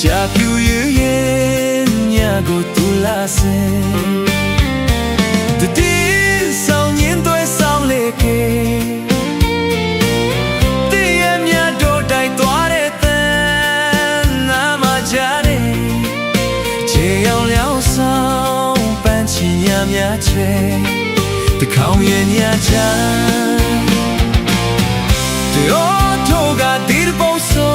ကြာပြူရဲ့ညကိုတူလာစေတတိဆောင်ညင်းသွဲဆောင်လေကေတည့်ရမြတ်တို့တိုက်သွားတဲ့တန်နာမကြတဲ့ခြေရောင်လျောင်းဆောင်ပန်းချီရများချဲတခေါင်ရဲ့ညချမ်းတို့တို့ကဒီပုံဆို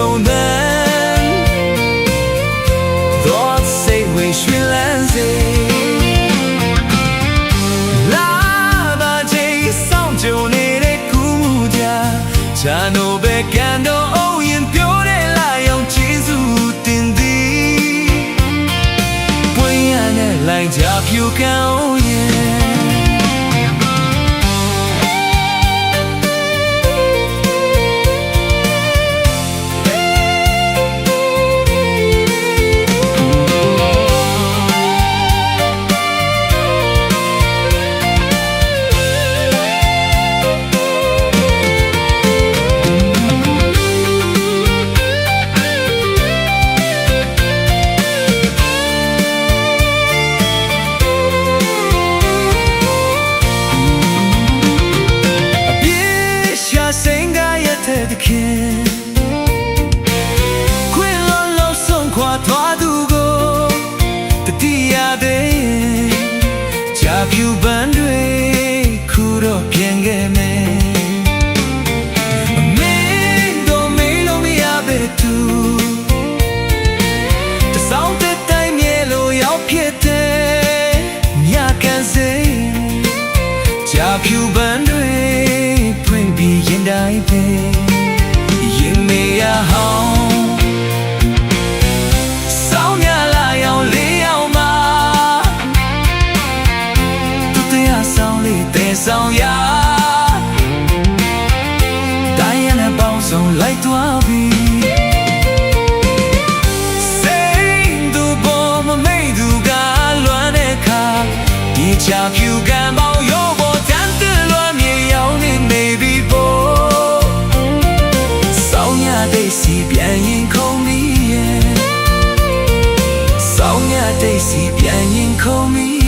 空灯，多谁会绚烂些？喇叭这上就你的古家，家奴被感动偶然表的来用技术定的，不一样的来家飘高烟。ခွေလုံးလုံးဆုံးခွာသွားသူကိုတတိယတဲ့ကြာပြူပန်းတွေခုတော့ပြန်ခဲ့မယ်အမေတို့မေးလို့မရပဲသူတစောင်းတဲ့တိုင်းမြေလို့ရောက်ဖြစ်တဲ့ညကန်စေကြာပြူပန်းတွေဖွင့်ပြီးရင်တိုင်းပဲရင်မေရဟောင်းဆောင်းရလာရောက်လေးရောက်မှာသူတရားဆောင်လေးတဲ့ဆောင်ရတိုင်းရတဲ့ပေါင်းစုံလိုက်သွားပြီစိတ်သူပေါ်မမိတ်သူကလွမ်းတဲ့ခါဒီချာဖြူကံပေါင်းရောပေါ်တန်တလွမ်းမြေရောက်နေနေပြီပေါ်တိတ်စီပြန်ရင်ခုံမီရဲ့ဆောင်းရတိတ်စီပြန်ရင်ခုံမီ